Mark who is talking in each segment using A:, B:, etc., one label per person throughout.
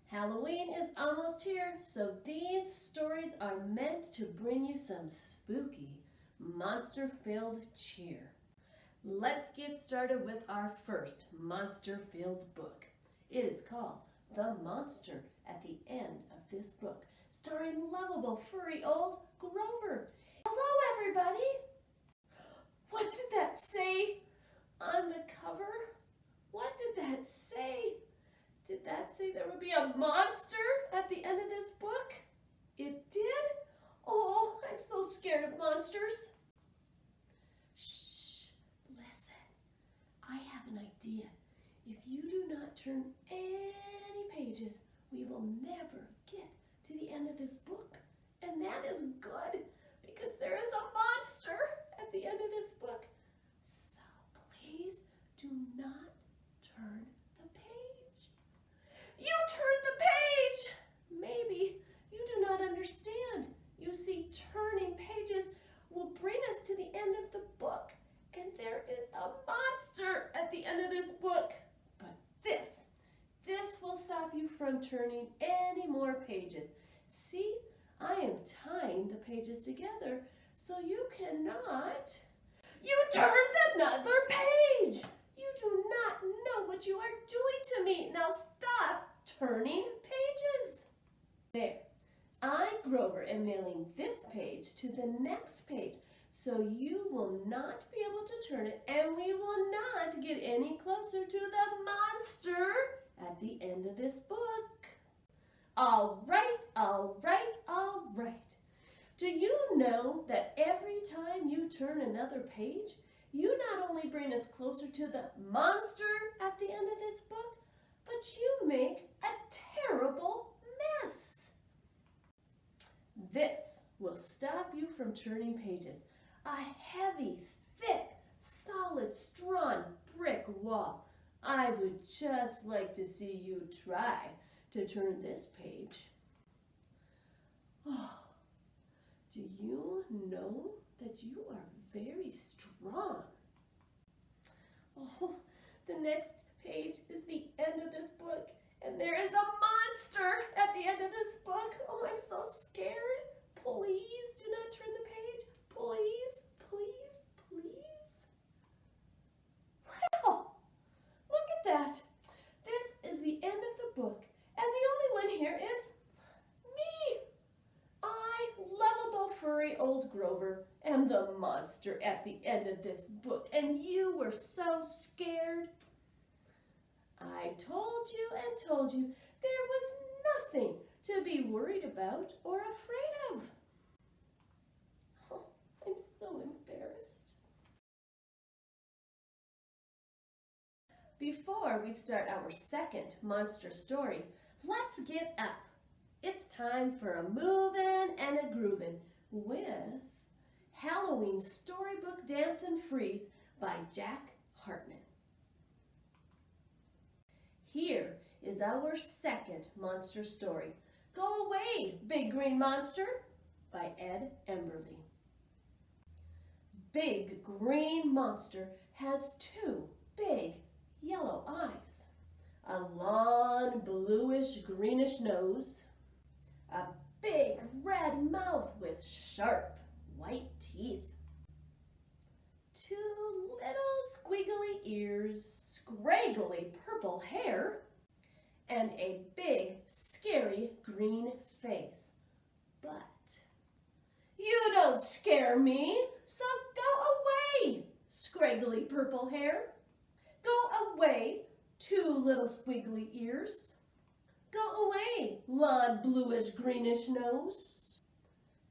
A: Halloween is almost here, so these stories are meant to bring you some spooky, monster-filled cheer. Let's get started with our first monster-filled book. It is called The Monster at the End of This Book, starring lovable, furry old Grover. Hello, everybody! What did that say on the cover? What did that say? Did that say there would be a monster at the end of this book? It did? Oh, I'm so scared of monsters. Shh, listen. I have an idea. If you do not turn any pages, we will never get to the end of this book. And that is good, because there is a monster at the end of this book. So please do not turn the page. You turned the page! Maybe you do not understand. You see, turning pages will bring us to the end of the book, and there is a monster at the end of this book. But this will stop you from turning any more pages. See, I am tying the pages together so you cannot. You turned another page! You do not know what you are doing to me. Now stop turning pages. There. I, Grover, am mailing this page to the next page, so you will not be able to turn it, and we will not get any closer to the monster at the end of this book. All right, all right, all right. Do you know that every time you turn another page, you not only bring us closer to the monster at the end of this book, but you make a terrible mess. This will stop you from turning pages. A heavy, thick, solid, strong brick wall. I would just like to see you try to turn this page. Oh, do you know that you are very strong? Oh, the next page is the end of this book, and there is a monster at the end of this book. Oh, I'm so scared. Please do not turn the page. Please, please, please. Well, look at that. This is the end of the book, and the only one here is me. I, lovable furry old Grover, am the monster at the end of this book, and you were so scared. I told you and told you there was nothing to be worried about or afraid of. Oh, I'm so embarrassed. Before we start our second monster story, let's get up. It's time for a movin' and a groovin' with Halloween Storybook Dance and Freeze by Jack Hartman. Here is our second monster story, Go Away, Big Green Monster, by Ed Emberley. Big Green Monster has two big yellow eyes, a long bluish-greenish nose, a big red mouth with sharp white teeth, two little squiggly ears, scraggly purple hair, and a big, scary green face. But you don't scare me, so go away, scraggly purple hair. Go away, two little squiggly ears. Go away, long bluish greenish nose.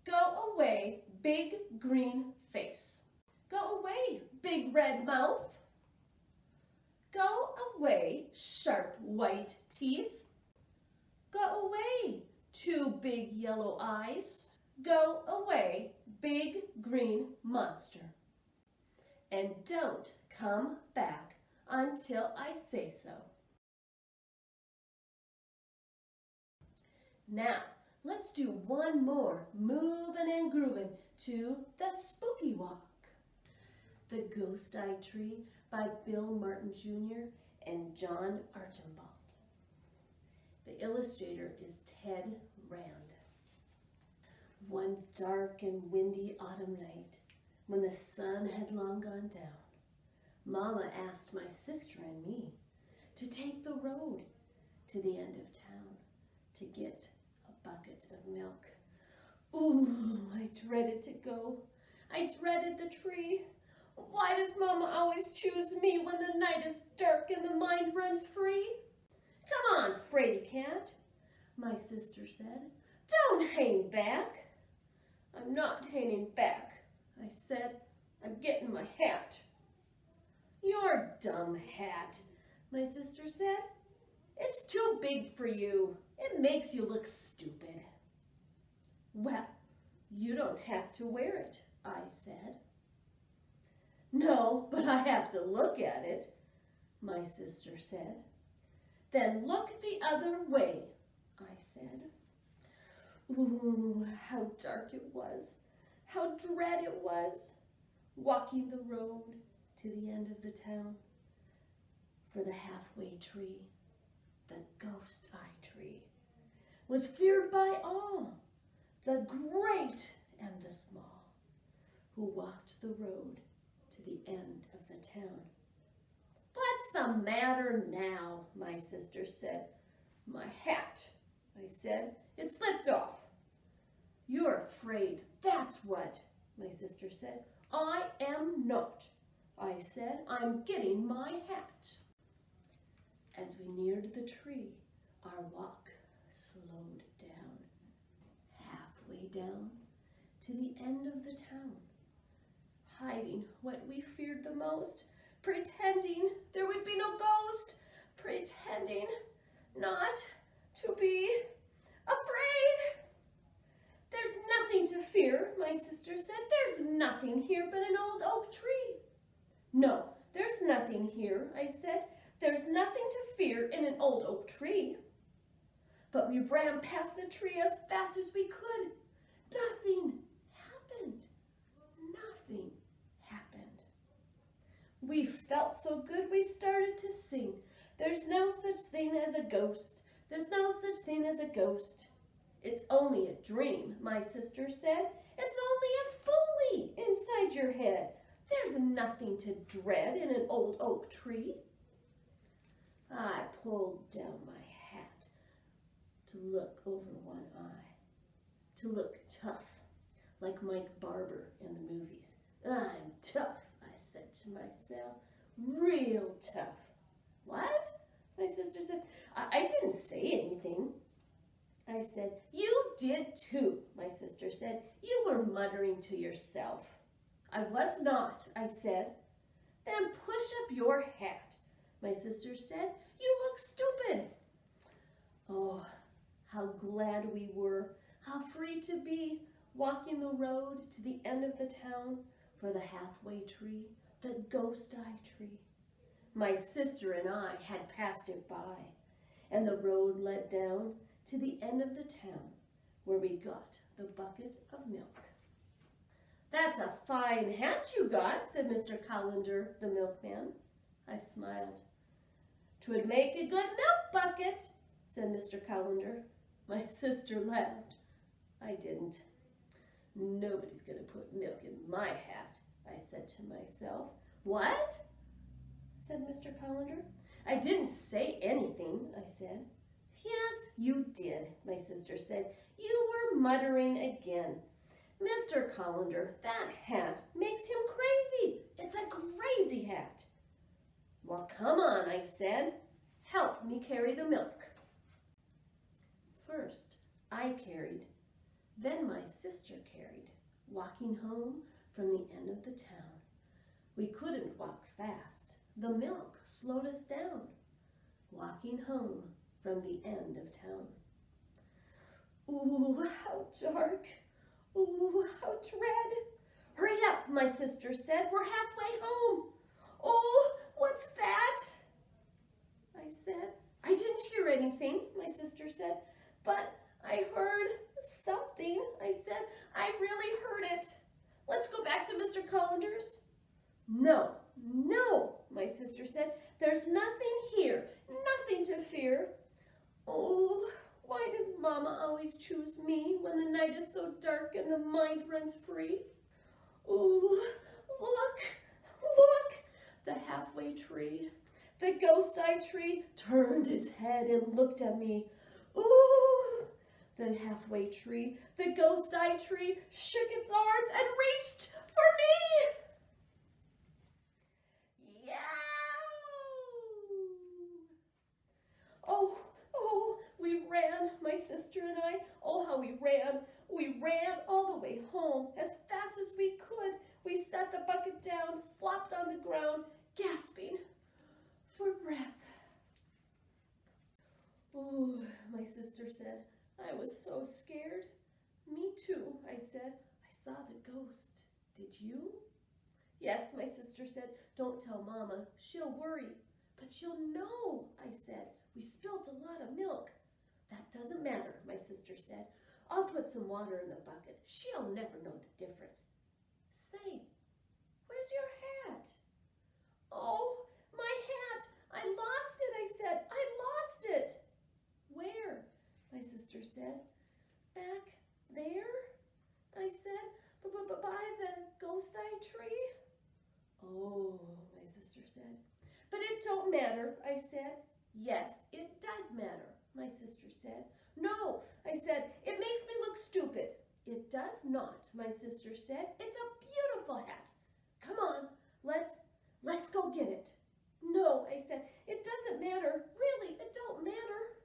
A: Go away, big green face. Go away, big red mouth. Go away, sharp white teeth. Go away, two big yellow eyes. Go away, big green monster. And don't come back until I say so. Now, let's do one more movin' and groovin' to the Spooky Walk. The Ghost Eye Tree by Bill Martin Jr. and John Archibald. The illustrator is Ted Rand. One dark and windy autumn night, when the sun had long gone down, Mama asked my sister and me to take the road to the end of town to get a bucket of milk. Ooh, I dreaded to go. I dreaded the tree. Why does Mama always choose me when the night is dark and the mind runs free? Come on, fraidy cat, my sister said. Don't hang back. I'm not hanging back, I said. I'm getting my hat. Your dumb hat, my sister said. It's too big for you. It makes you look stupid. Well, you don't have to wear it, I said. No, but I have to look at it, my sister said. Then look the other way, I said. Ooh, how dark it was, how dread it was, walking the road to the end of the town. For the halfway tree, the ghost eye tree, was feared by all, the great and the small, who walked the road to the end of the town. What's the matter now, my sister said. My hat, I said. It slipped off. You're afraid, that's what, my sister said. I am not, I said. I'm getting my hat. As we neared the tree, our walk slowed down, halfway down to the end of the town, hiding what we feared the most, pretending there would be no ghost, pretending not to be afraid. There's nothing to fear, my sister said. There's nothing here but an old oak tree. No, there's nothing here, I said. There's nothing to fear in an old oak tree. But we ran past the tree as fast as we could. Nothing happened. Nothing happened. We felt so good we started to sing. There's no such thing as a ghost. There's no such thing as a ghost. It's only a dream, my sister said. It's only a folly inside your head. There's nothing to dread in an old oak tree. I pulled down my hat to look over one eye, to look tough, like Mike Barber in the movies. I'm tough, I said to myself, real tough. What? My sister said. I didn't say anything. I said, you did too, my sister said. You were muttering to yourself. I was not, I said. Then push up your hat, my sister said. You look stupid. Oh, how glad we were, how free to be, walking the road to the end of the town for the halfway tree, the ghost eye tree. My sister and I had passed it by, and the road led down to the end of the town where we got the bucket of milk. That's a fine hat you got, said Mr. Callender, the milkman. I smiled. 'Twould make a good milk bucket, said Mr. Callender. My sister laughed. I didn't. Nobody's going to put milk in my hat, I said to myself. What? Said Mr. Callender. I didn't say anything, I said. Yes, you did, my sister said. You were muttering again. Mr. Callender, that hat makes him crazy. It's a crazy hat. Well, come on, I said. Help me carry the milk. First, I carried, then my sister carried, walking home from the end of the town. We couldn't walk fast. The milk slowed us down, walking home from the end of town. Ooh, how dark. Ooh, how dread. Hurry up, my sister said. We're halfway home. Oh, what's that? I said. I didn't hear anything, my sister said, but I heard something. I said, I really heard it. Let's go back to Mr. Callender's. No, no, my sister said. There's nothing here, nothing to fear. Oh, always choose me when the night is so dark and the mind runs free? Ooh, look, look, the halfway tree. The ghost-eye tree turned its head and looked at me. Ooh, the halfway tree, the ghost-eye tree shook its arms and reached for me. Oh, oh, we ran, my sister and I. Oh, how we ran. We ran all the way home as fast as we could. We set the bucket down, flopped on the ground, gasping for breath. Oh, my sister said, I was so scared. Me too, I said. I saw the ghost. Did you? Yes, my sister said. Don't tell Mama. She'll worry. But she'll know, I said. We spilt a lot of milk. That doesn't matter, my sister said. I'll put some water in the bucket. She'll never know the difference. Say, where's your hat? Oh, my hat. I lost it, I said. I lost it. Where? My sister said. Back there, I said, by the ghost-eye tree. Oh, my sister said. But it don't matter, I said. Yes, it does matter, my sister said. No, I said, it makes me look stupid. It does not, my sister said. It's a beautiful hat. Come on, let's go get it. No, I said, it doesn't matter. Really, it don't matter.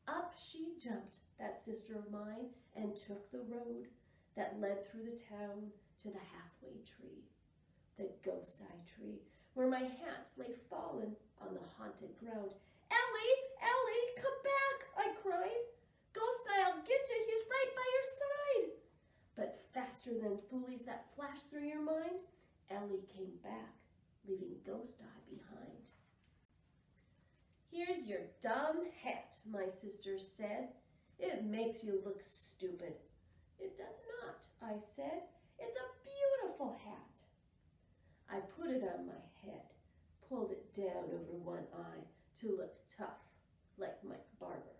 A: Up she jumped, that sister of mine, and took the road that led through the town to the halfway tree, the ghost-eye tree, where my hat lay fallen on the haunted ground. Ellie, Ellie, come back, I cried. Ghost-eye'll get you, he's right by your side. But faster than foolies that flashed through your mind, Ellie came back, leaving Ghost-eye behind. Here's your dumb hat, my sister said. It makes you look stupid. It does not, I said. It's a beautiful hat. I put it on my head, pulled it down over one eye to look tough, like Mike Barber.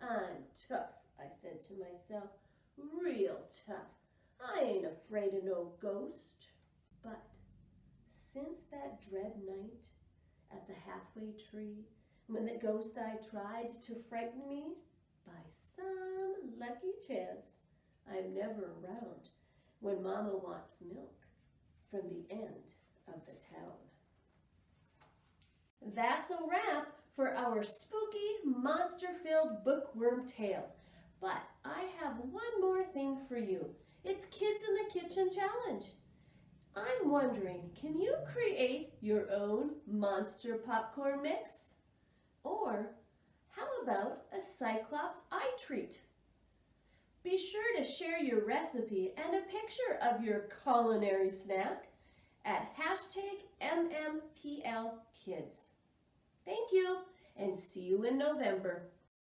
A: I'm tough, I said to myself, real tough. I ain't afraid of no ghost. But since that dread night at the halfway tree, when the ghost-eye tried to frighten me, by some lucky chance, I'm never around when Mama wants milk from the end of the town. That's a wrap for our spooky, monster-filled bookworm tales. But I have one more thing for you. It's Kids in the Kitchen Challenge. I'm wondering, can you create your own monster popcorn mix? Or how about a Cyclops eye treat? Be sure to share your recipe and a picture of your culinary snack at #MMPLKids. Thank you, and see you in November.